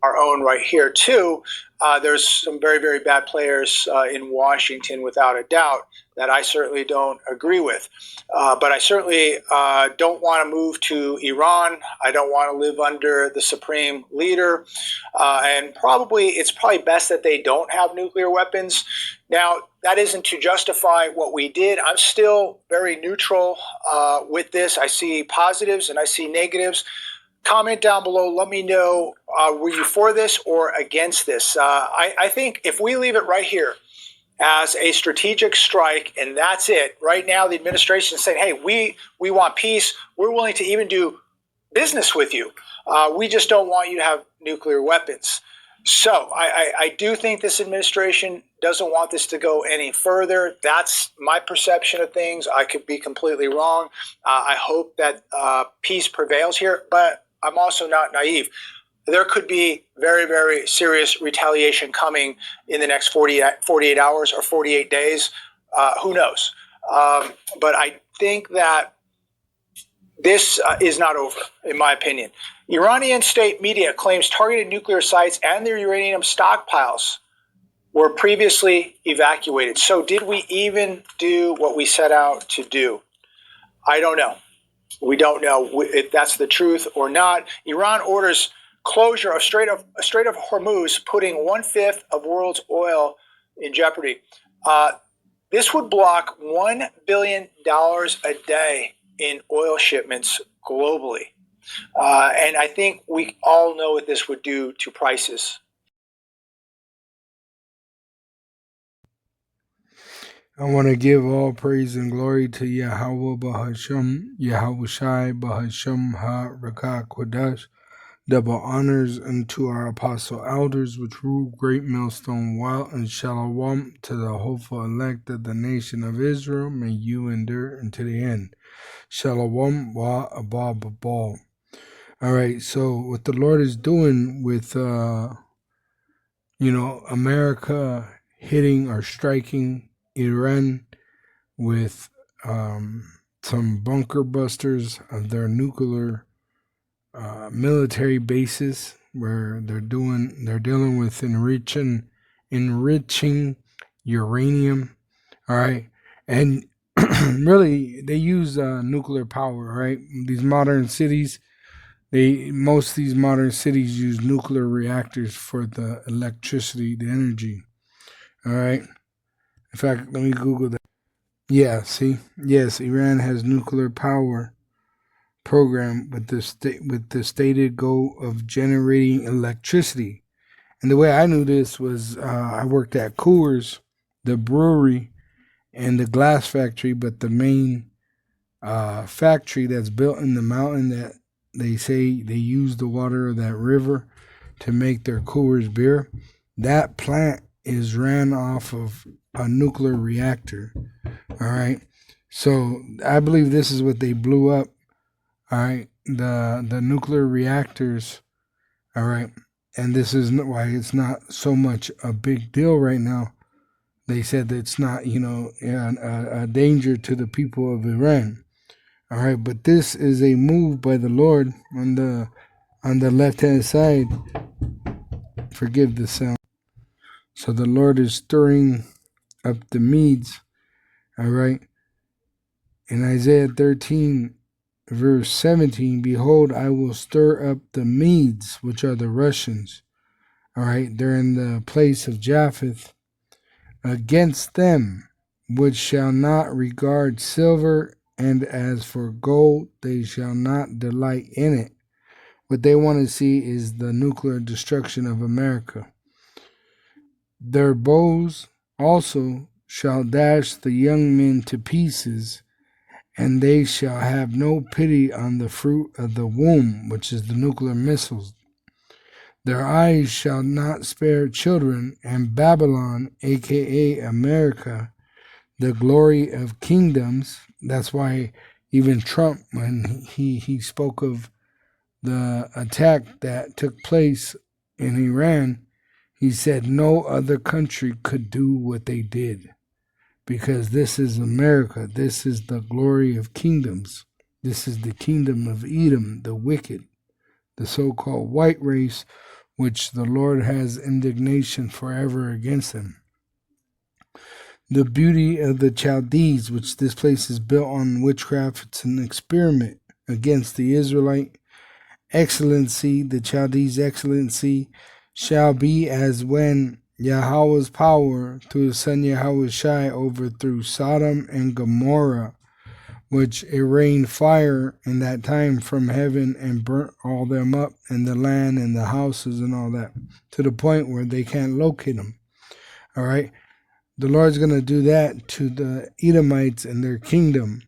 our own right here too. There's some very, very bad players in Washington, without a doubt, that I certainly don't agree with. But I certainly don't want to move to Iran. I don't want to live under the supreme leader. And it's probably best that they don't have nuclear weapons. Now, that isn't to justify what we did. I'm still very neutral with this. I see positives and I see negatives. Comment down below. Let me know, were you for this or against this? I think if we leave it right here as a strategic strike and that's it, right now the administration is saying, hey, we want peace. We're willing to even do business with you. We just don't want you to have nuclear weapons. So I do think this administration doesn't want this to go any further. That's my perception of things. I could be completely wrong. I hope that peace prevails here, but I'm also not naive. There could be very, very serious retaliation coming in the next 48 hours or 48 days. Who knows? But I think that this is not over, in my opinion. Iranian state media claims targeted nuclear sites and their uranium stockpiles were previously evacuated. So did we even do what we set out to do? I don't know. We don't know if that's the truth or not. Iran orders closure of Strait of Hormuz, putting 1/5 of world's oil in jeopardy. This would block $1 billion a day in oil shipments globally. And I think we all know what this would do to prices. I want to give all praise and glory to Yahweh Bahasham, Yahweh Shai Bahasham Ha-Rakah Kodash. Double honors unto our apostle elders, which rule great millstone while, and shalom to the hopeful elect of the nation of Israel. May you endure unto the end. Shalom wa abba babal. All right, so what the Lord is doing with, America hitting or striking Iran with some bunker busters of their nuclear military bases, where they're dealing with enriching uranium. All right, and really they use nuclear power. Right, most of these modern cities use nuclear reactors for the electricity, the energy. All right. In fact, let me Google that. Yeah, see? Yes, Iran has nuclear power program with the stated goal of generating electricity. And the way I knew this was I worked at Coors, the brewery, and the glass factory, but the main factory that's built in the mountain that they say they use the water of that river to make their Coors beer. That plant is ran off of a nuclear reactor. All right. So I believe this is what they blew up. All right. The nuclear reactors. All right. And this is why it's not so much a big deal right now. They said that it's not, a danger to the people of Iran. All right. But this is a move by the Lord on the left-hand side. Forgive the sound. So the Lord is stirring up the Medes, all right? In Isaiah 13, verse 17, behold, I will stir up the Medes, which are the Russians, all right? They're in the place of Japheth, against them, which shall not regard silver, and as for gold, they shall not delight in it. What they want to see is the nuclear destruction of America. Their bows also shall dash the young men to pieces, and they shall have no pity on the fruit of the womb, which is the nuclear missiles. Their eyes shall not spare children, and Babylon, aka America, the glory of kingdoms. That's why even Trump, when he spoke of the attack that took place in Iran, he said no other country could do what they did, because this is America. This is the glory of kingdoms. This is the kingdom of Edom, the wicked, the so-called white race, which the Lord has indignation forever against them. The beauty of the Chaldees, which this place is built on witchcraft, it's an experiment against the Israelite. Excellency, the Chaldees' excellency, shall be as when Yahweh's power through his son Yahushai overthrew Sodom and Gomorrah, which it rained fire in that time from heaven and burnt all them up, and the land and the houses and all that, to the point where they can't locate them. All right. The Lord's going to do that to the Edomites and their kingdom.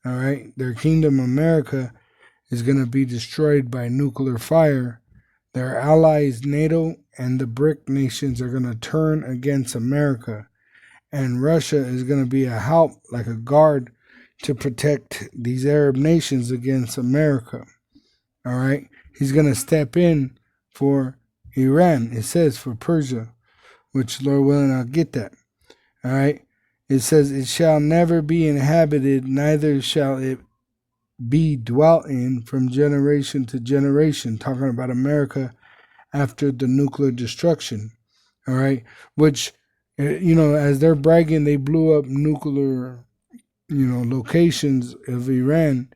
All right. Their kingdom, America, is going to be destroyed by nuclear fire. Their allies, NATO and the BRIC nations, are going to turn against America. And Russia is going to be a help, like a guard, to protect these Arab nations against America. All right. He's going to step in for Iran. It says for Persia, which, Lord willing, I'll get that. All right. It says, it shall never be inhabited, neither shall it be dwelt in from generation to generation. Talking about America after the nuclear destruction. All right. Which, as they're bragging, they blew up nuclear, locations of Iran.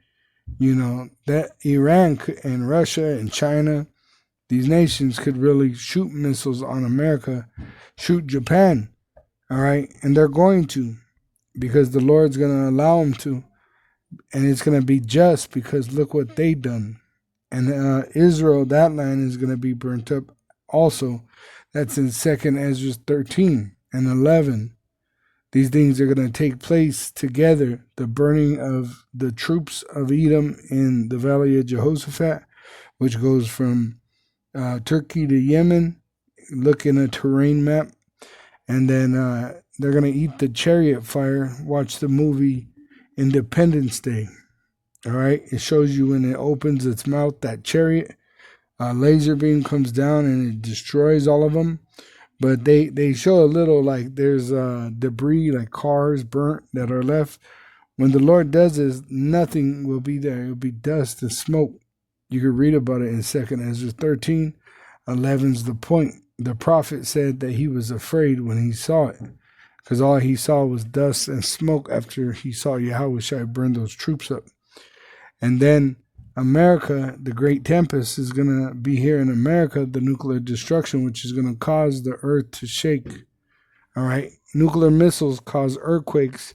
That Iran and Russia and China, these nations could really shoot missiles on America, shoot Japan. All right. And they're going to, because the Lord's going to allow them to. And it's going to be just, because look what they done. And Israel, that land is going to be burnt up also. That's in 2nd Ezra 13 and 11. These things are going to take place together. The burning of the troops of Edom in the Valley of Jehoshaphat, which goes from Turkey to Yemen. Look in a terrain map. And then they're going to eat the chariot fire. Watch the movie Independence Day. All right. It shows you when it opens its mouth, that chariot, laser beam comes down and it destroys all of them. But they show a little, like there's debris, like cars burnt that are left. When the Lord does this, nothing will be there. It will be dust and smoke. You can read about it in 2nd Ezra 13. 11's the point. The prophet said that he was afraid when he saw it, because all he saw was dust and smoke after he saw Yahushua burn those troops up. And then America, the great tempest, is going to be here in America, the nuclear destruction, which is going to cause the earth to shake. All right. Nuclear missiles cause earthquakes,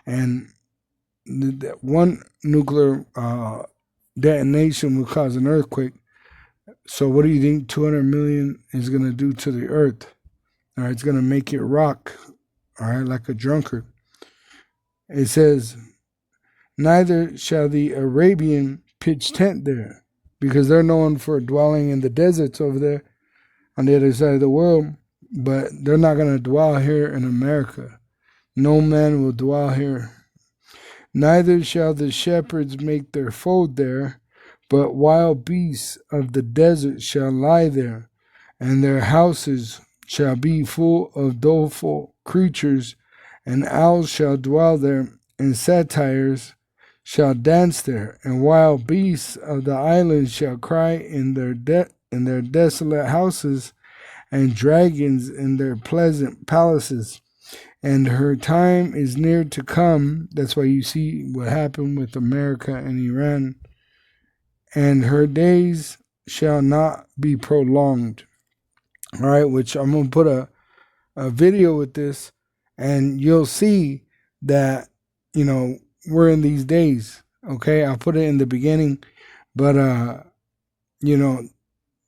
and one nuclear detonation will cause an earthquake. So what do you think 200 million is going to do to the earth? All right. It's going to make it rock. All right. Like a drunkard. It says, neither shall the Arabian pitch tent there, because they're known for dwelling in the deserts over there on the other side of the world, but they're not going to dwell here in America. No man will dwell here. Neither shall the shepherds make their fold there, but wild beasts of the desert shall lie there, and their houses shall be full of doleful creatures, and owls shall dwell there, and satyrs shall dance there, and wild beasts of the islands shall cry in their desolate houses, and dragons in their pleasant palaces. And her time is near to come. That's why you see what happened with America and Iran. And her days shall not be prolonged. All right, which I'm going to put a video with this, and you'll see that, we're in these days. Okay, I'll put it in the beginning. But,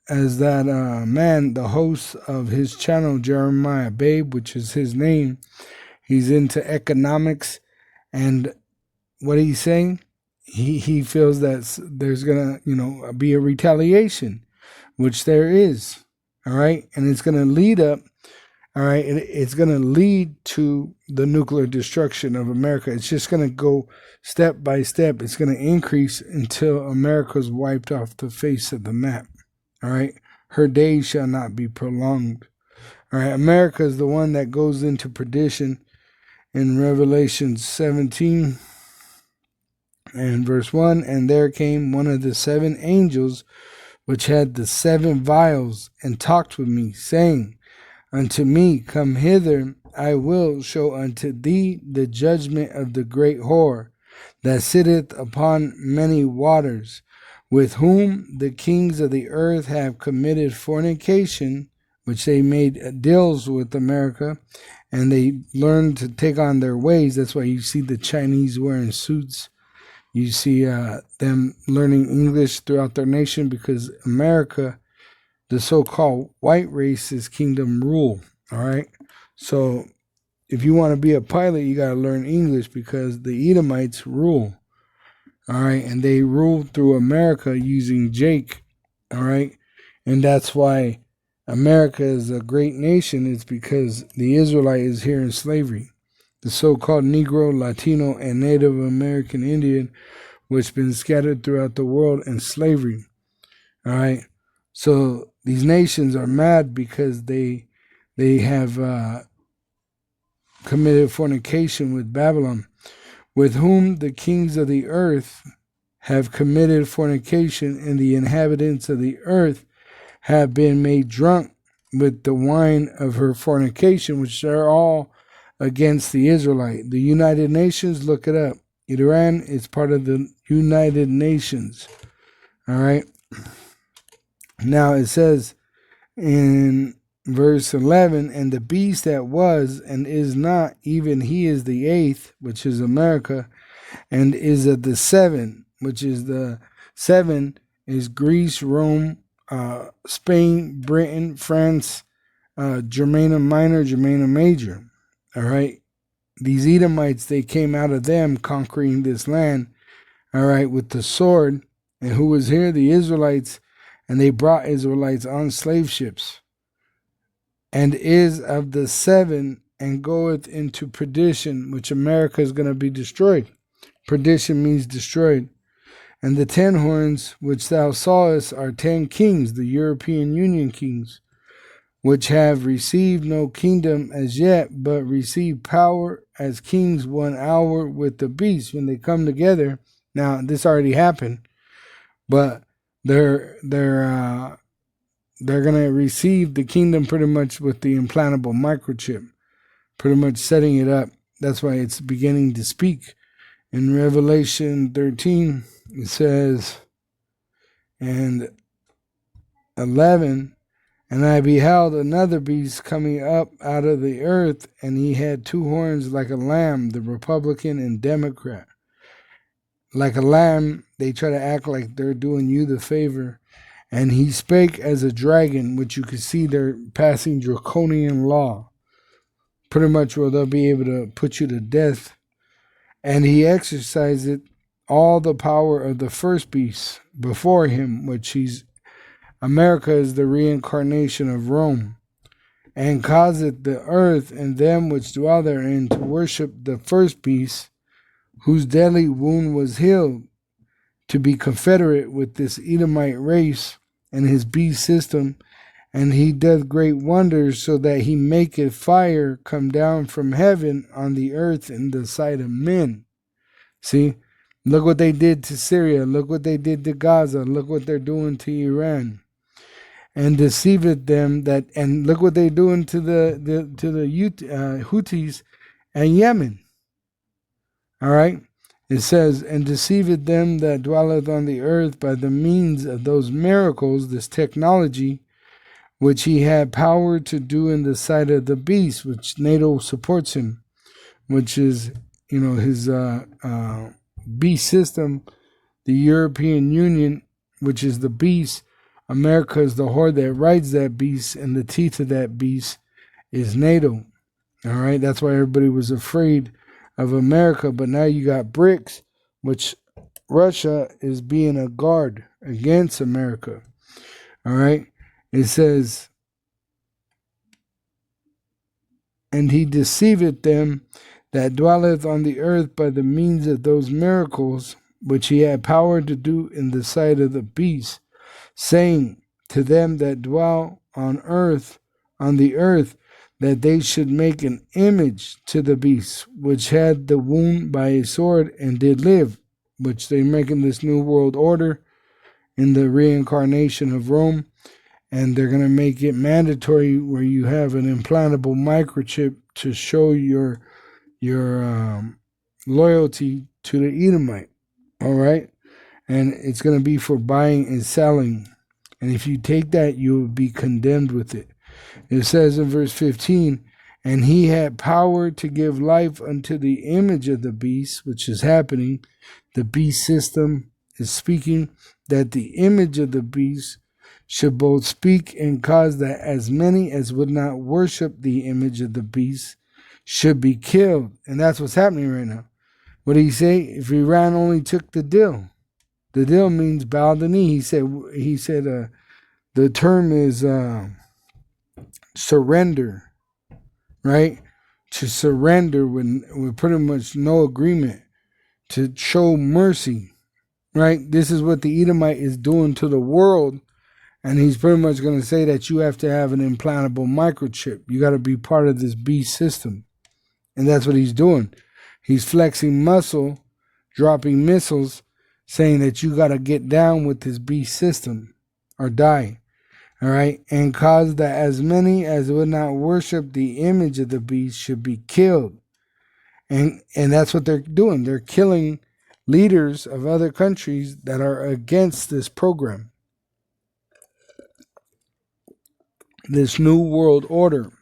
as that man, the host of his channel, Jeremiah Babe, which is his name, he's into economics. And what he's saying, he feels that there's going to, be a retaliation, which there is. All right. And it's going to lead up. All right. It's going to lead to the nuclear destruction of America. It's just going to go step by step. It's going to increase until America's wiped off the face of the map. All right. Her days shall not be prolonged. All right. America is the one that goes into perdition in Revelation 17 and verse 1. And there came one of the 7 angels which had the 7 vials, and talked with me, saying unto me, Come hither, I will show unto thee the judgment of the great whore that sitteth upon many waters, with whom the kings of the earth have committed fornication, which they made deals with America, and they learned to take on their ways. That's why you see the Chinese wearing suits. You see them learning English throughout their nation, because America, the so-called white race, is kingdom rule. All right. So if you want to be a pilot, you got to learn English, because the Edomites rule. All right. And they rule through America using Jake. All right. And that's why America is a great nation. It's because the Israelite is here in slavery. The so-called Negro, Latino, and Native American Indian, which been scattered throughout the world in slavery. All right. So these nations are mad because they have committed fornication with Babylon, with whom the kings of the earth have committed fornication, and the inhabitants of the earth have been made drunk with the wine of her fornication, which are all against the Israelite. The United Nations, look it up. Iran is part of the United Nations. All right. Now it says in verse 11, and the beast that was and is not, even he is the 8th, which is America, and is of the 7, which is the 7 is Greece, Rome, Spain, Britain, France, Germania Minor, Germania Major. All right. These Edomites, they came out of them conquering this land, all right, with the sword. And who was here? The Israelites. And they brought Israelites on slave ships. And is of the 7, and goeth into perdition, which America is going to be destroyed. Perdition means destroyed. And the 10 horns which thou sawest are 10 kings, the European Union kings, which have received no kingdom as yet, but receive power as kings 1 hour with the beast when they come together. Now, this already happened, but they're going to receive the kingdom pretty much with the implantable microchip, pretty much setting it up. That's why it's beginning to speak. In Revelation 13, it says, and 11, and I beheld another beast coming up out of the earth, and he had 2 horns like a lamb, the Republican and Democrat. Like a lamb, they try to act like they're doing you the favor. And he spake as a dragon, which you can see they're passing draconian law, pretty much where they'll be able to put you to death. And he exercised all the power of the first beast before him, which America is the reincarnation of Rome, and causeth the earth and them which dwell therein to worship the first beast, whose deadly wound was healed, to be confederate with this Edomite race and his beast system. And he doth great wonders, so that he maketh fire come down from heaven on the earth in the sight of men. See, look what they did to Syria. Look what they did to Gaza. Look what they're doing to Iran. And deceiveth them that, and look what they're doing to the Houthis and Yemen. All right. It says, and deceiveth them that dwelleth on the earth by the means of those miracles, this technology, which he had power to do in the sight of the beast, which NATO supports him, which is, his beast system, the European Union, which is the beast. America is the horde that rides that beast, and the teeth of that beast is NATO. All right, that's why everybody was afraid of America. But now you got BRICS, which Russia is being a guard against America. All right, it says, and he deceiveth them that dwelleth on the earth by the means of those miracles, which he had power to do in the sight of the beast, saying to them that dwell on the earth, that they should make an image to the beast, which had the wound by a sword and did live, which they're making this new world order. in the reincarnation of Rome, and they're going to make it mandatory where you have an implantable microchip to show your loyalty to the Edomite. All right, and it's going to be for buying and selling. And if you take that, you will be condemned with it. It says in verse 15, and he had power to give life unto the image of the beast, which is happening. The beast system is speaking that the image of the beast should both speak and cause that as many as would not worship the image of the beast should be killed. And that's what's happening right now. What did he say? If Iran only took the deal. The deal means bow the knee. He said the term is surrender, right? To surrender with pretty much no agreement, to show mercy, right? This is what the Edomite is doing to the world, and he's pretty much going to say that you have to have an implantable microchip. You got to be part of this beast system, and that's what he's doing. He's flexing muscle, dropping missiles, saying that you got to get down with this beast system or die. All right, and cause that as many as would not worship the image of the beast should be killed. And that's what they're doing. They're killing leaders of other countries that are against this program, this new world order.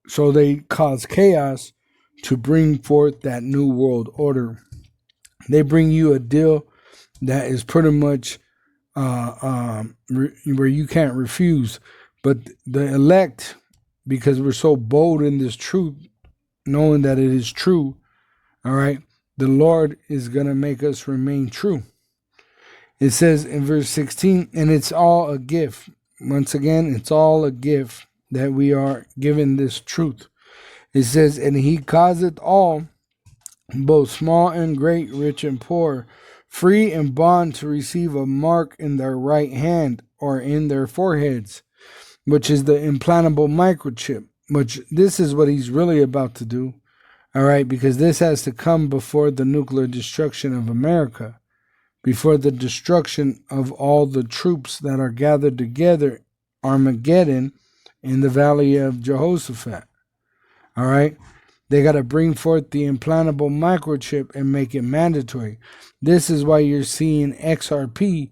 So they cause chaos to bring forth that new world order. They bring you a deal that is pretty much where you can't refuse. But the elect, because we're so bold in this truth, knowing that it is true, all right, the Lord is going to make us remain true. It says in verse 16, and it's all a gift. Once again, it's all a gift that we are given this truth. It says, and he causeth all, both small and great, rich and poor, free and bond, to receive a mark in their right hand or in their foreheads, which is the implantable microchip, which this is what he's really about to do. All right, because this has to come before the nuclear destruction of America, before the destruction of all the troops that are gathered together, Armageddon, in the valley of Jehoshaphat. All right, they got to bring forth the implantable microchip and make it mandatory. This is why you're seeing XRP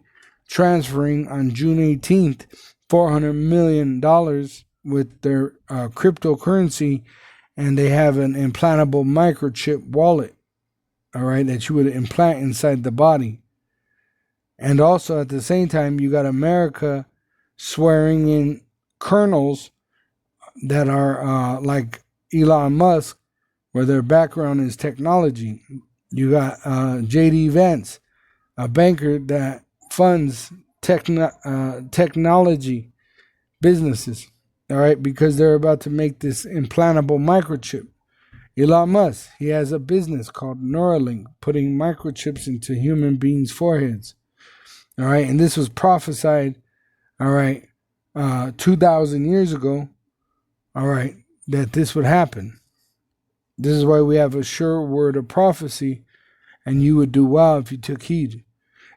transferring on June 18th $400 million with their cryptocurrency, and they have an implantable microchip wallet, all right, that you would implant inside the body. And also at the same time, you got America swearing in colonels that are like Elon Musk, where their background is technology. You got J.D. Vance, a banker that funds technology businesses, all right, because they're about to make this implantable microchip. Elon Musk, he has a business called Neuralink, putting microchips into human beings' foreheads, all right, and this was prophesied, all right, 2,000 years ago, all right, that this would happen. This is why we have a sure word of prophecy, and you would do well if you took heed.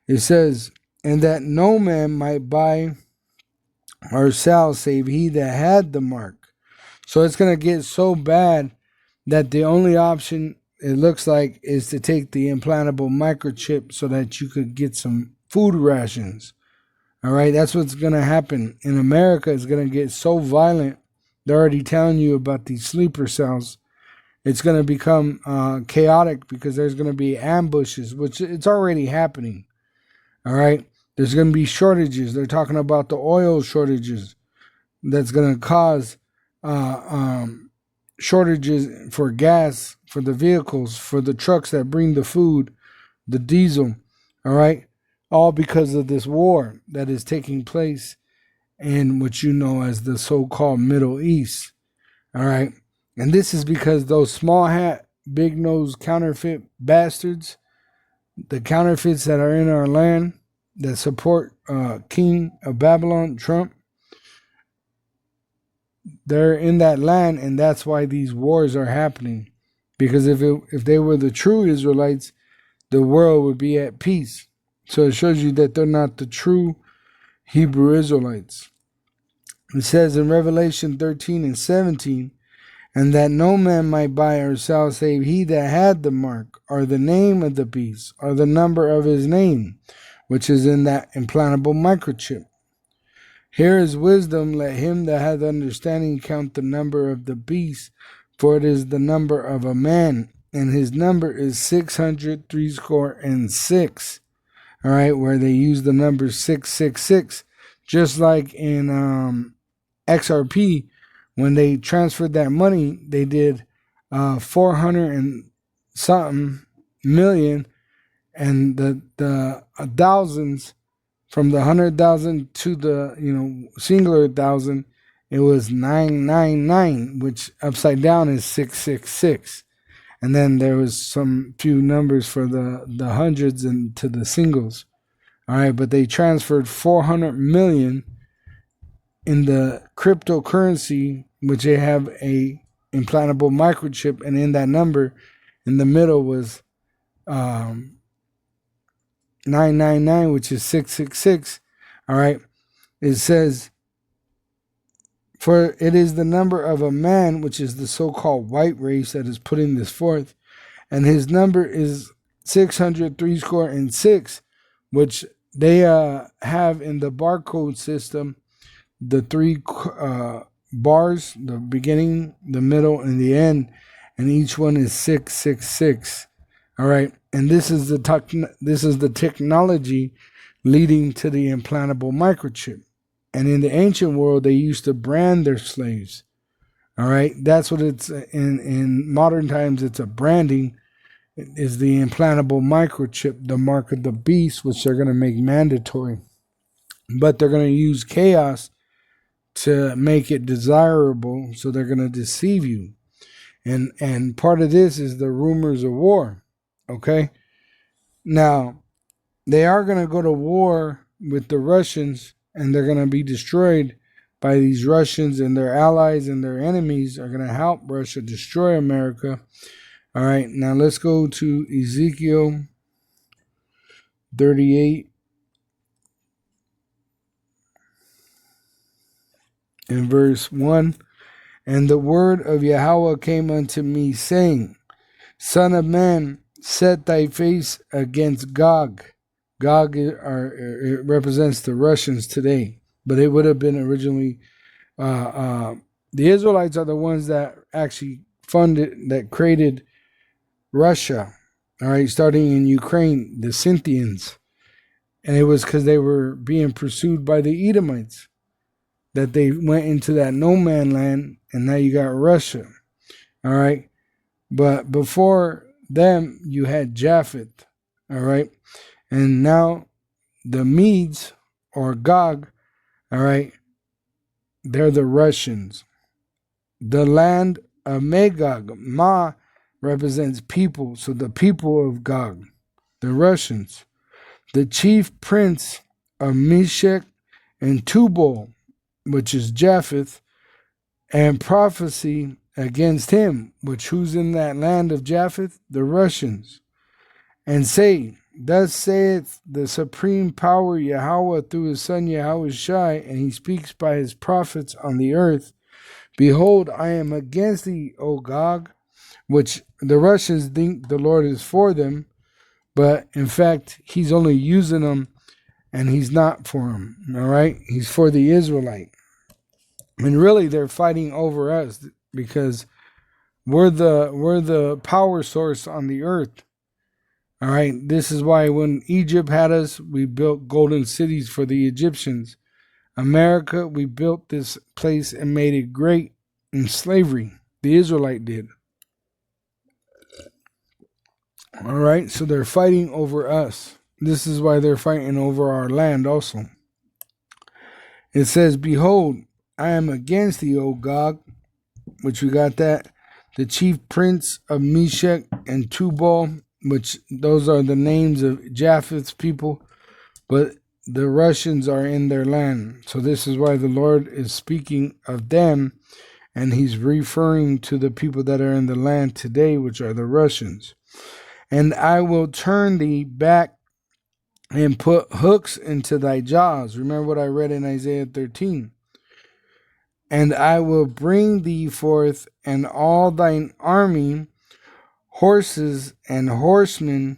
It says, and that no man might buy or sell save he that had the mark. So it's going to get so bad that the only option, it looks like, is to take the implantable microchip so that you could get some food rations. All right, that's what's going to happen. In America, it's going to get so violent. They're already telling you about these sleeper cells. It's going to become chaotic because there's going to be ambushes, which it's already happening. All right, there's going to be shortages. They're talking about the oil shortages that's going to cause shortages for gas, for the vehicles, for the trucks that bring the food, the diesel. All right, all because of this war that is taking place in what you know as the so-called Middle East. All right. And this is because those small hat, big nose counterfeit bastards, the counterfeits that are in our land that support King of Babylon, Trump, they're in that land, and that's why these wars are happening. Because if they were the true Israelites, the world would be at peace. So it shows you that they're not the true Hebrew Israelites. It says in Revelation 13 and 17, and that no man might buy or sell save he that had the mark, or the name of the beast, or the number of his name, which is in that implantable microchip. Here is wisdom, let him that hath understanding count the number of the beast, for it is the number of a man, and his number is 666. All right, where they use the number 666, just like in XRP, when they transferred that money, they did 400 and something million, and the thousands from the 100,000 to the singular thousand, it was 999, which upside down is 666. And then there was some few numbers for the hundreds and to the singles. All right, but they transferred 400 million in the cryptocurrency, which they have a implantable microchip, and in that number, in the middle was 999, which is 666. All right, it says, for it is the number of a man, which is the so-called white race that is putting this forth, and his number is 666, which they have in the barcode system the three bars, the beginning, the middle, and the end, and each one is 666. All right, and this is the technology leading to the implantable microchip. And in the ancient world, they used to brand their slaves. All right, that's what it's in modern times. It's a branding. It is the implantable microchip, the mark of the beast, which they're going to make mandatory. But they're going to use chaos to make it desirable, so they're going to deceive you. And part of this is the rumors of war. Okay, now they are going to go to war with the Russians, and they're going to be destroyed by these Russians, and their allies and their enemies are going to help Russia destroy America. All right, now let's go to Ezekiel 38 in verse 1. And the word of Yahweh came unto me, saying, Son of man, set thy face against Gog. Gog it represents the Russians today, but it would have been originally the Israelites are the ones that actually that created Russia. All right, starting in Ukraine, the Scythians, and it was because they were being pursued by the Edomites that they went into that no man land, and now you got Russia. All right, but before them you had Japheth. All right, and now the Medes or Gog, all right, they're the Russians. The land of Magog, Ma represents people, so the people of Gog, the Russians. The chief prince of Meshech and Tubal, which is Japheth, and prophecy against him, which who's in that land of Japheth? The Russians. And say, thus saith the supreme power Yahweh through his son Yahweh Shai, and he speaks by his prophets on the earth. Behold, I am against thee, O Gog, which the Russians think the Lord is for them, but in fact, he's only using them, and he's not for them. All right, he's for the Israelite. And really, they're fighting over us because we're the power source on the earth. All right, this is why when Egypt had us, we built golden cities for the Egyptians. America, we built this place and made it great in slavery. The Israelite did. All right, so they're fighting over us. This is why they're fighting over our land also. It says, Behold, I am against thee, O Gog, which we got that. The chief prince of Meshech and Tubal, which those are the names of Japheth's people, but the Russians are in their land. So this is why the Lord is speaking of them, and he's referring to the people that are in the land today, which are the Russians. And I will turn thee back and put hooks into thy jaws. Remember what I read in Isaiah 13. And I will bring thee forth, and all thine army, horses and horsemen,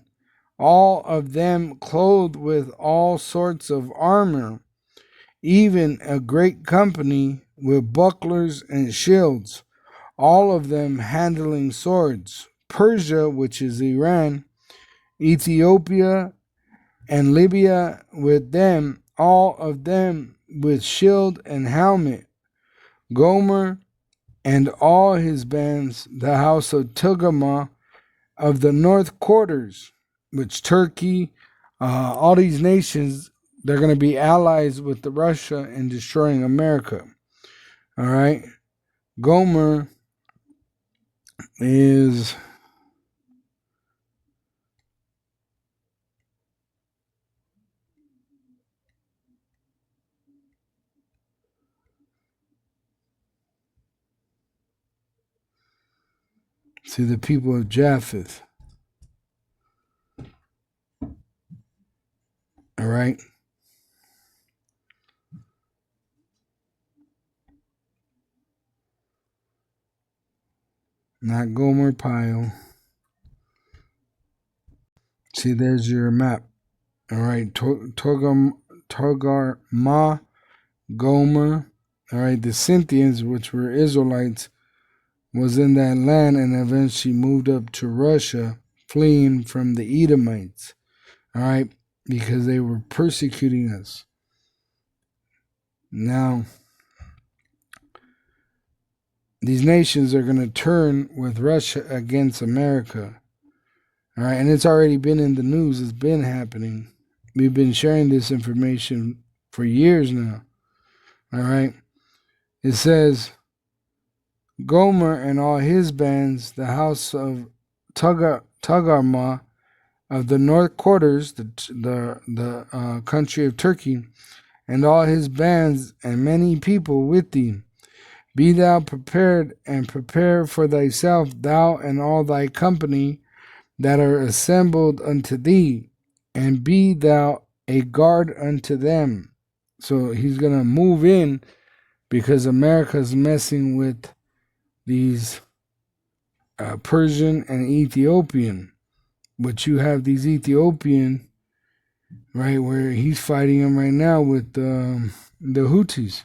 all of them clothed with all sorts of armor, even a great company with bucklers and shields, all of them handling swords. Persia, which is Iran, Ethiopia, and Libya with them, all of them with shield and helmet. Gomer and all his bands, the house of Togarmah of the north quarters, which Turkey, all these nations, they're going to be allies with the Russia in destroying America. All right. Gomer is to the people of Japheth. All right. Not Gomer Pyle. See, there's your map. All right. Togarmah, Gomer. All right. The Scythians, which were Israelites, was in that land and eventually moved up to Russia, fleeing from the Edomites. All right. Because they were persecuting us. Now, these nations are going to turn with Russia against America. All right. And it's already been in the news. It's been happening. We've been sharing this information for years now. All right. It says, Gomer and all his bands, the house of Togarmah of the north quarters, the country of Turkey, and all his bands and many people with thee. Be thou prepared, and prepare for thyself, thou and all thy company that are assembled unto thee, and be thou a guard unto them. So he's going to move in because America's messing with these Persian and Ethiopian. But you have these Ethiopian, right, where he's fighting them right now with the Houthis.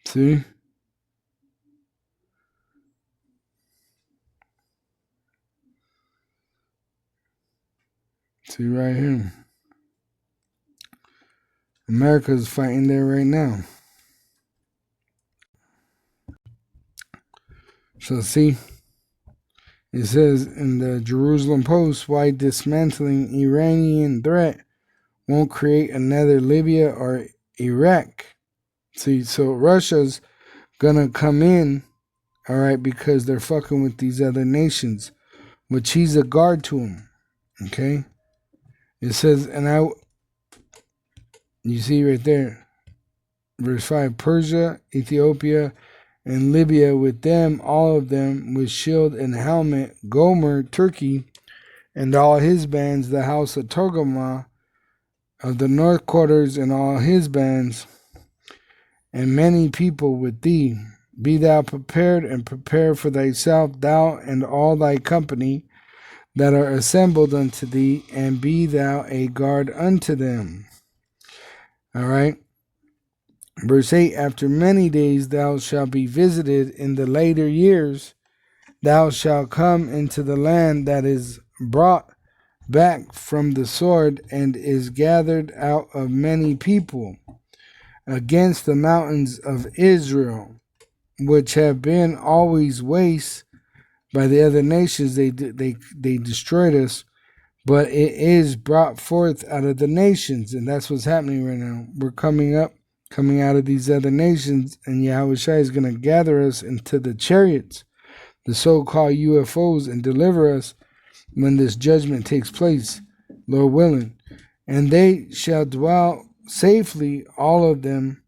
See? See right here. America's fighting there right now. So see, it says in the Jerusalem Post, why dismantling Iranian threat won't create another Libya or Iraq. See, so Russia's gonna come in, all right, because they're fucking with these other nations, which he's a guard to them. Okay, it says, you see right there, verse 5, Persia, Ethiopia, and Libya with them, all of them with shield and helmet. Gomer, Turkey, and all his bands, the house of Togarmah of the north quarters, and all his bands, and many people with thee. Be thou prepared, and prepare for thyself, thou and all thy company that are assembled unto thee, and be thou a guard unto them. All right. Verse 8, after many days thou shalt be visited in the later years. Thou shalt come into the land that is brought back from the sword and is gathered out of many people against the mountains of Israel, which have been always waste by the other nations. They destroyed us, but it is brought forth out of the nations, and that's what's happening right now. We're coming out of these other nations, and Yahushua is going to gather us into the chariots, the so-called UFOs, and deliver us when this judgment takes place, Lord willing. And they shall dwell safely, all of them.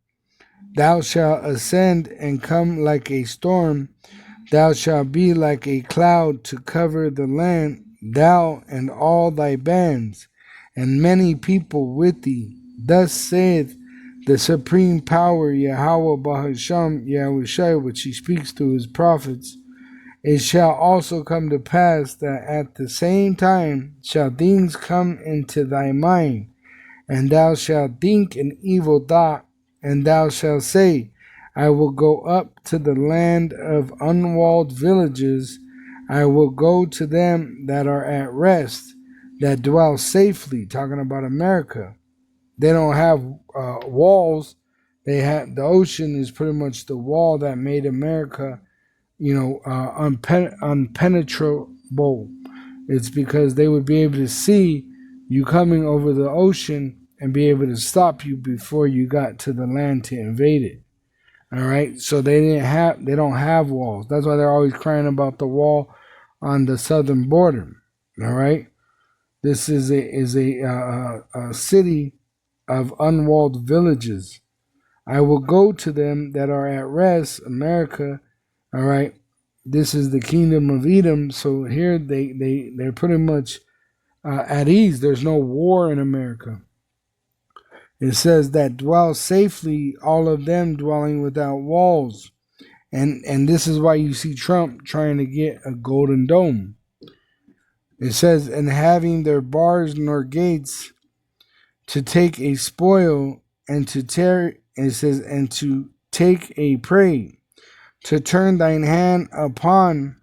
Thou shalt ascend and come like a storm. Thou shalt be like a cloud to cover the land. thou and all thy bands, and many people with thee. Thus saith the supreme power, Yahweh Bahasham Yahushai, which he speaks to his prophets. It shall also come to pass that at the same time shall things come into thy mind, and thou shalt think an evil thought, and thou shalt say, I will go up to the land of unwalled villages. I will go to them that are at rest, that dwell safely. Talking about America. They don't have walls. They have the ocean is pretty much the wall that made America, unpenetrable. It's because they would be able to see you coming over the ocean and be able to stop you before you got to the land to invade it. All right, so they don't have walls. That's why they're always crying about the wall on the southern border. All right, this is a city of unwalled villages. I will go to them that are at rest, America. All right, this is the kingdom of Edom. So here they're pretty much at ease. There's no war in America. It says that dwell safely, all of them dwelling without walls. And this is why you see Trump trying to get a golden dome. It says, and having their bars nor gates to take a spoil and to tear, it says, and to take a prey, to turn thine hand upon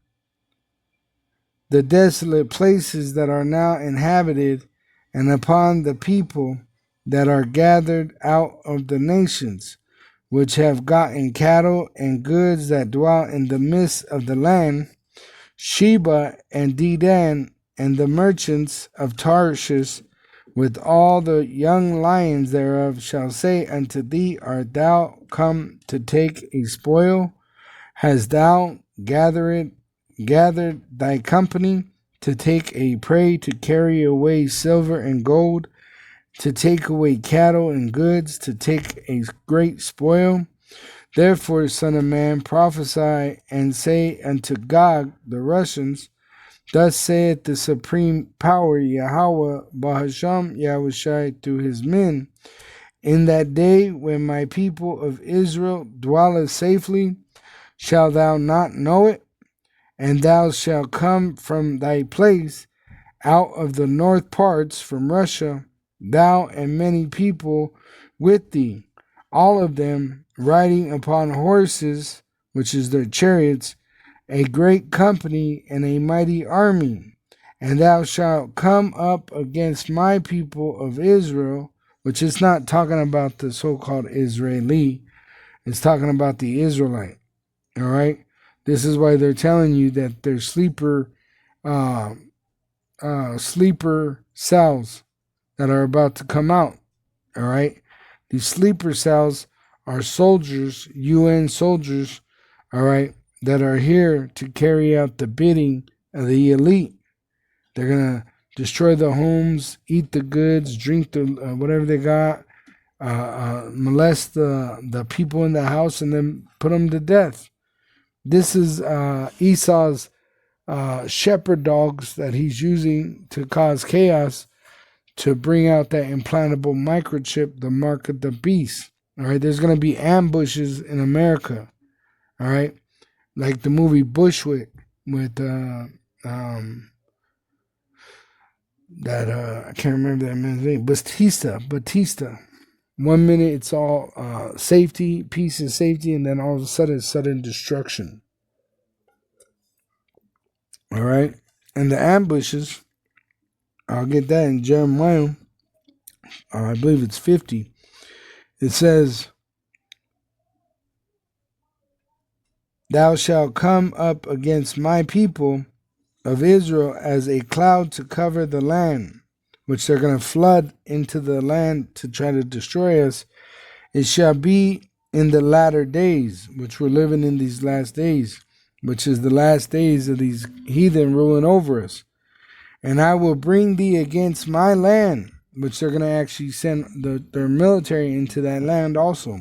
the desolate places that are now inhabited, and upon the people that are gathered out of the nations, which have gotten cattle and goods that dwell in the midst of the land. Sheba and Dedan and the merchants of Tarshish with all the young lions thereof shall say unto thee, art thou come to take a spoil? Hast thou gathered thy company to take a prey, to carry away silver and gold, to take away cattle and goods, to take a great spoil? Therefore, son of man, prophesy and say unto Gog, the Russians, thus saith the supreme power, Yahweh Bahasham Yahushai, to his men, in that day when my people of Israel dwelleth safely, shalt thou not know it? And thou shalt come from thy place out of the north parts, from Russia, thou and many people with thee, all of them riding upon horses, which is their chariots, a great company and a mighty army. And thou shalt come up against my people of Israel, which is not talking about the so-called Israeli, it's talking about the Israelite. All right? This is why they're telling you that they're sleeper cells that are about to come out. All right, these sleeper cells are soldiers, UN soldiers. All right, that are here to carry out the bidding of the elite. They're gonna destroy the homes, eat the goods, drink the whatever they got, molest the people in the house, and then put them to death. This is Esau's shepherd dogs that he's using to cause chaos, to bring out that implantable microchip, the mark of the beast. All right, there's going to be ambushes in America. All right, like the movie Bushwick with I can't remember that man's name, Batista. 1 minute it's all safety, peace and safety, and then all of a sudden it's sudden destruction. All right, and the ambushes, I'll get that in Jeremiah. I believe it's 50. It says, thou shalt come up against my people of Israel as a cloud to cover the land, which they're going to flood into the land to try to destroy us. It shall be in the latter days, which we're living in these last days, which is the last days of these heathen ruling over us. And I will bring thee against my land, which they're going to actually send their military into that land also,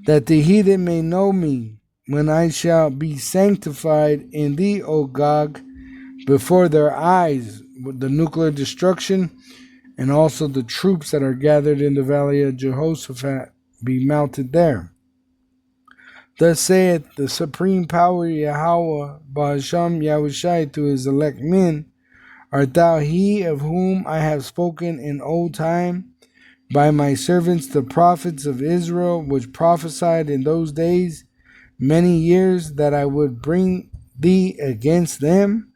that the heathen may know me, when I shall be sanctified in thee, O Gog, before their eyes, with the nuclear destruction, and also the troops that are gathered in the valley of Jehoshaphat be mounted there. Thus saith the supreme power Yahweh, Ba'asham Yahushai, to his elect men, art thou he of whom I have spoken in old time by my servants the prophets of Israel, which prophesied in those days many years that I would bring thee against them?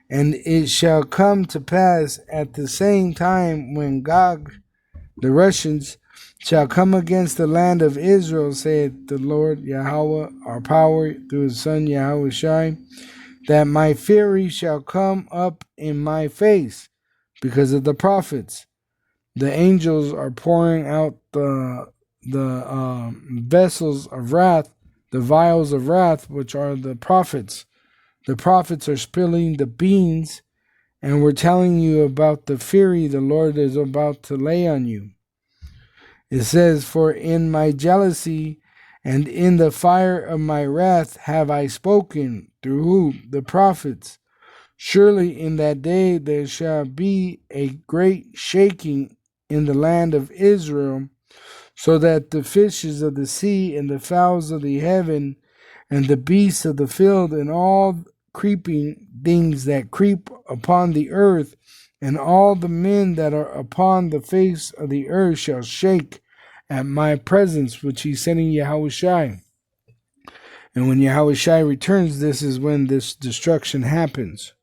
And it shall come to pass at the same time when Gog, the Russians, shall come against the land of Israel, saith the Lord Yahweh, our power, through his son Yahushai, that my fury shall come up in my face because of the prophets. The angels are pouring out the vessels of wrath, the vials of wrath, which are the prophets. The prophets are spilling the beans, and we're telling you about the fury the Lord is about to lay on you. It says, for in my jealousy and in the fire of my wrath have I spoken, through who? The prophets. Surely in that day there shall be a great shaking in the land of Israel, so that the fishes of the sea and the fowls of the heaven and the beasts of the field and all creeping things that creep upon the earth and all the men that are upon the face of the earth shall shake at my presence, which he said in Yahushai. And when Yahushai returns, this is when this destruction happens,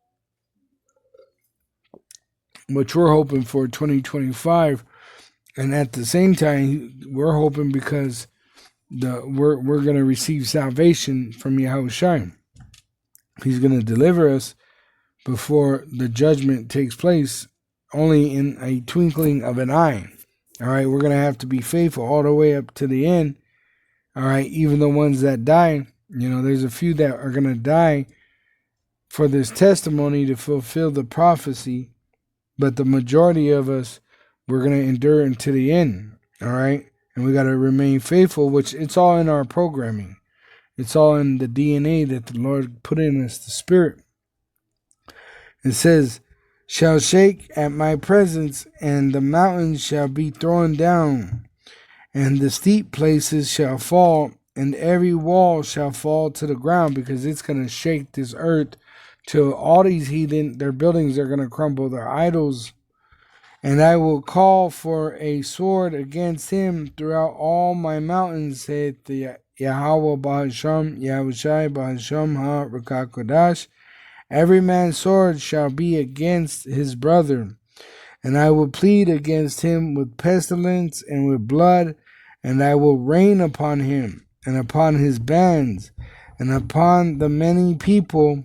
which we're hoping for 2025. And at the same time, we're hoping because we're going to receive salvation from Yahushua. He's going to deliver us before the judgment takes place, only in a twinkling of an eye. All right, we're going to have to be faithful all the way up to the end. All right, even the ones that die, there's a few that are going to die for this testimony to fulfill the prophecy, but the majority of us, we're going to endure until the end. All right, and we got to remain faithful, which it's all in our programming. It's all in the DNA that the Lord put in us, the Spirit. It says, shall shake at my presence, and the mountains shall be thrown down, and the steep places shall fall, and every wall shall fall to the ground, because it's going to shake this earth till all these heathen, their buildings are going to crumble, their idols. And I will call for a sword against him throughout all my mountains, saith the Yahweh Bahasham, Yahushai Bahasham Ha Rakakodash. Every man's sword shall be against his brother, and I will plead against him with pestilence and with blood, and I will rain upon him, and upon his bands, and upon the many people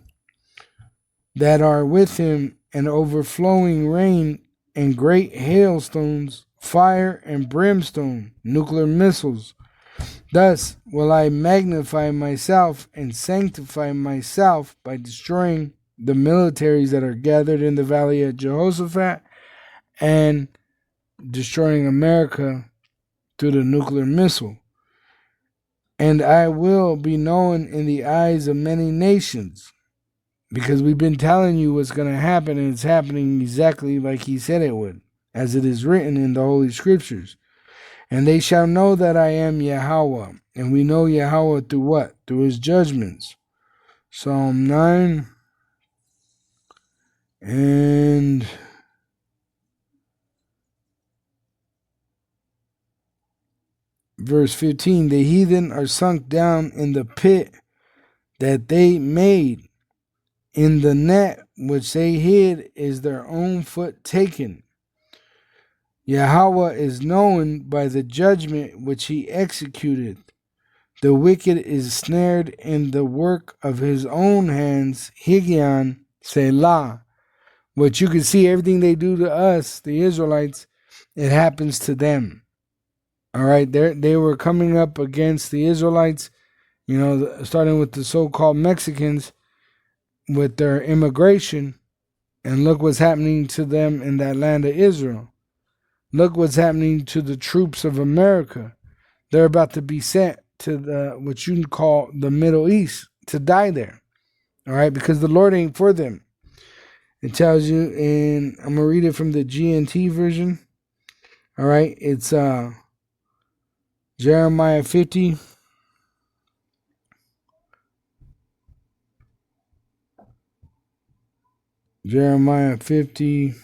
that are with him, an overflowing rain, and great hailstones, fire and brimstone, nuclear missiles. Thus will I magnify myself and sanctify myself by destroying the militaries that are gathered in the valley of Jehoshaphat and destroying America through the nuclear missile. And I will be known in the eyes of many nations, because we've been telling you what's going to happen, and it's happening exactly like he said it would, as it is written in the Holy Scriptures. And they shall know that I am Yahweh. And we know Yahweh through what? Through his judgments. Psalm 9 and verse 15. The heathen are sunk down in the pit that they made. In the net which they hid is their own foot taken. Yahweh is known by the judgment which he executed. The wicked is snared in the work of his own hands. Higyon, Selah. But you can see everything they do to us, the Israelites, it happens to them. All right, they were coming up against the Israelites, starting with the so-called Mexicans with their immigration. And look what's happening to them in that land of Israel. Look what's happening to the troops of America. They're about to be sent to what you call the Middle East to die there. All right, because the Lord ain't for them. It tells you, and I'm gonna read it from the GNT version. All right, it's Jeremiah 50. Jeremiah 50.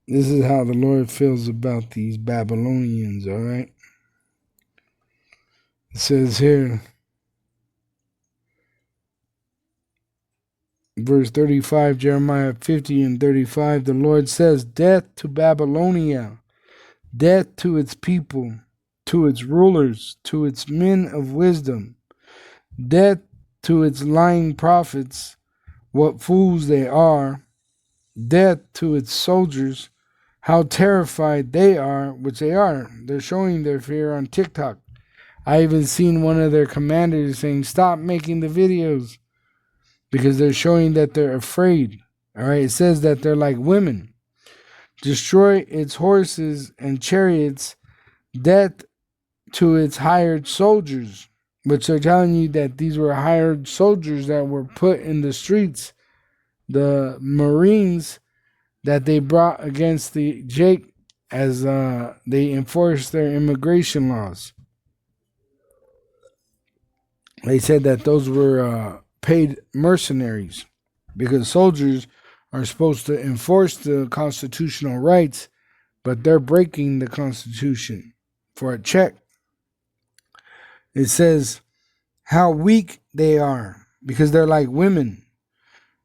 This is how the Lord feels about these Babylonians, all right? It says here, verse 35, Jeremiah 50 and 35, the Lord says, death to Babylonia, death to its people, to its rulers, to its men of wisdom, death to its lying prophets, what fools they are, death to its soldiers, how terrified they are, which they are. They're showing their fear on TikTok. I even seen one of their commanders saying, stop making the videos, because they're showing that they're afraid. All right, it says that they're like women. Destroy its horses and chariots, death to its hired soldiers, which they're telling you that these were hired soldiers that were put in the streets, the Marines that they brought against the Jake as they enforced their immigration laws. They said that those were paid mercenaries, because soldiers are supposed to enforce the constitutional rights, but they're breaking the Constitution for a check. It says how weak they are, because they're like women.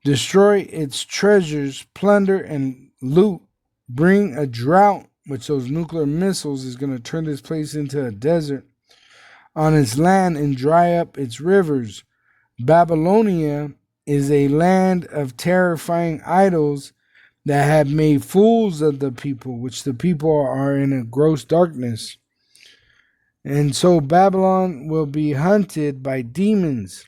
Destroy its treasures, plunder and loot. Bring a drought, which those nuclear missiles is going to turn this place into a desert, on its land and dry up its rivers. Babylonia is a land of terrifying idols that have made fools of the people, which the people are in a gross darkness. And so Babylon will be hunted by demons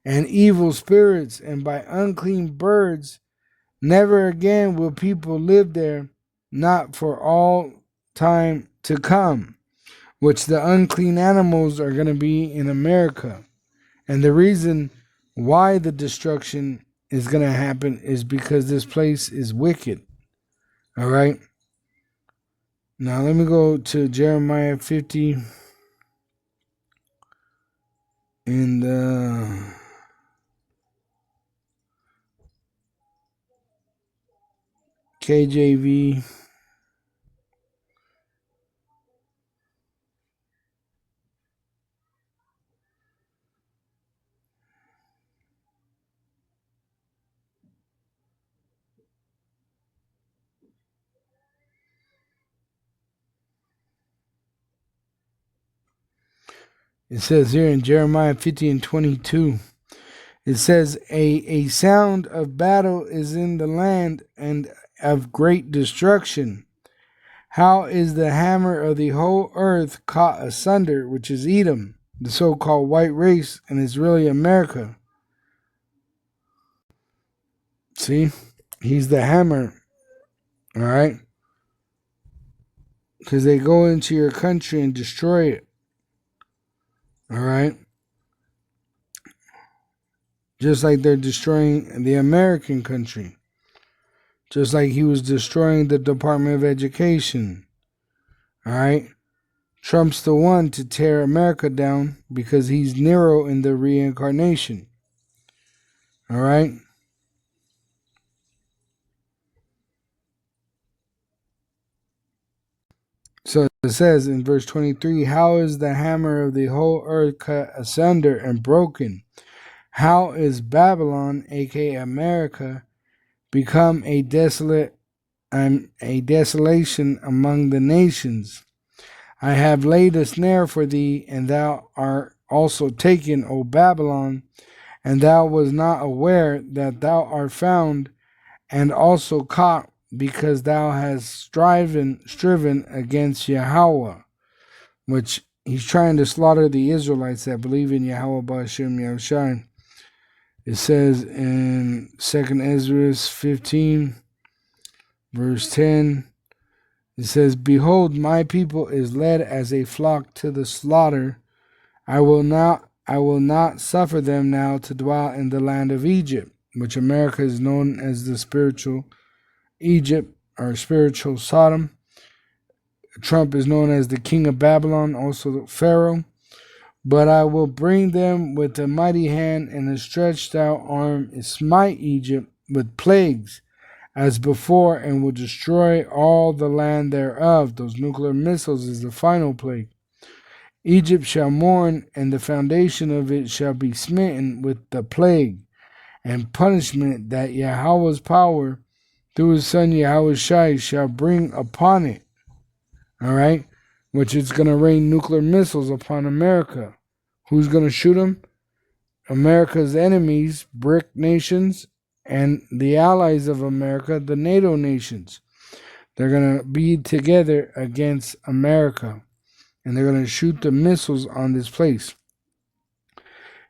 and evil spirits and by unclean birds. Never again will people live there, not for all time to come, which the unclean animals are going to be in America. And the reason why the destruction is going to happen is because this place is wicked. All right. Now let me go to Jeremiah 50 in the KJV. It says here in Jeremiah 50 and 22, it says, a sound of battle is in the land and of great destruction. How is the hammer of the whole earth caught asunder, which is Edom, the so-called white race, and it's really America. See? He's the hammer. All right? Because they go into your country and destroy it. All right? Just like they're destroying the American country. Just like he was destroying the Department of Education. All right? Trump's the one to tear America down because he's Nero in the reincarnation. All right? So it says in verse 23, how is the hammer of the whole earth cut asunder and broken? How is Babylon, aka America, become a desolation among the nations? I have laid a snare for thee, and thou art also taken, O Babylon, and thou was not aware that thou art found, and also caught, because thou hast striven against Yahweh, which he's trying to slaughter the Israelites that believe in Yahweh Ba'ashem Yahushai. It says in 2 Ezra 15, verse 10, It says, behold, my people is led as a flock to the slaughter. I will not suffer them now to dwell in the land of Egypt, which America is known as the spiritual Egypt or spiritual Sodom. Trump is known as the king of Babylon, also Pharaoh. But I will bring them with a mighty hand and a stretched out arm, and smite Egypt with plagues as before, and will destroy all the land thereof. Those nuclear missiles is the final plague. Egypt shall mourn, and the foundation of it shall be smitten with the plague and punishment that Yahweh's power through his son Yahushai shall bring upon it. All right? Which is going to rain nuclear missiles upon America. Who's going to shoot them? America's enemies, BRIC nations, and the allies of America, the NATO nations. They're going to be together against America. And they're going to shoot the missiles on this place.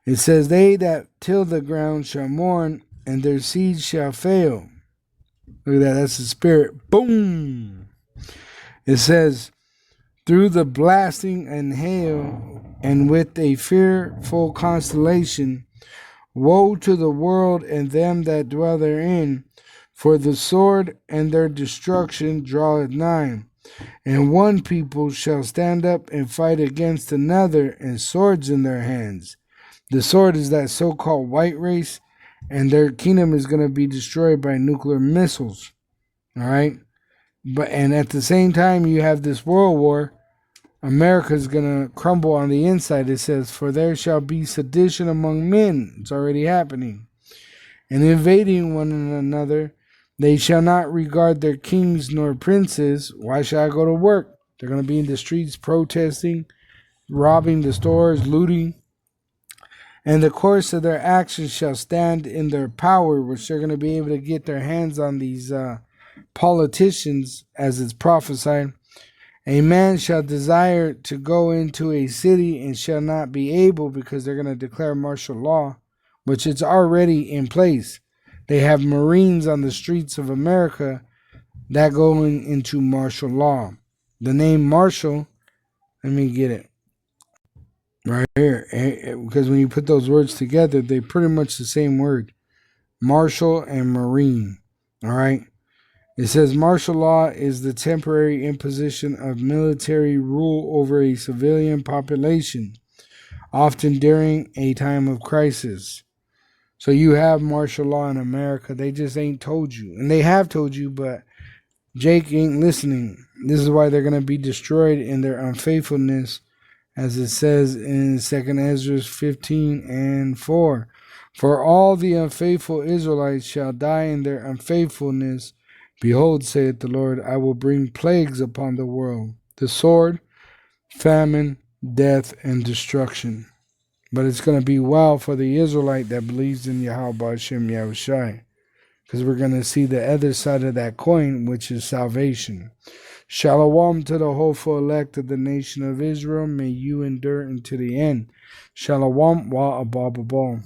It says, they that till the ground shall mourn, and their seed shall fail. Look at that. That's the spirit. Boom. It says, through the blasting and hail, and with a fearful constellation, woe to the world and them that dwell therein, for the sword and their destruction draweth nigh. And one people shall stand up and fight against another, and swords in their hands. The sword is that so-called white race, and their kingdom is going to be destroyed by nuclear missiles. All right? And at the same time, you have this world war. America's going to crumble on the inside. It says, for there shall be sedition among men. It's already happening. And invading one another, they shall not regard their kings nor princes. Why should I go to work? They're going to be in the streets protesting, robbing the stores, looting. And the course of their actions shall stand in their power, which they're going to be able to get their hands on these politicians, as it's prophesied. A man shall desire to go into a city and shall not be able, because they're going to declare martial law, which it's already in place. They have Marines on the streets of America that going into martial law. The name martial, let me get it right here, because when you put those words together, they're pretty much the same word. Martial and Marine. All right. It says martial law is the temporary imposition of military rule over a civilian population, often during a time of crisis. So you have martial law in America. They just ain't told you. And they have told you, but Jake ain't listening. This is why they're going to be destroyed in their unfaithfulness, as it says in 2 Ezra 15:4. For all the unfaithful Israelites shall die in their unfaithfulness. Behold, saith the Lord, I will bring plagues upon the world, the sword, famine, death, and destruction. But it's going to be well for the Israelite that believes in Yahweh Hashem Yahushai, because we're going to see the other side of that coin, which is salvation. Shalom to the hopeful elect of the nation of Israel. May you endure unto the end. Shalom wa abababal.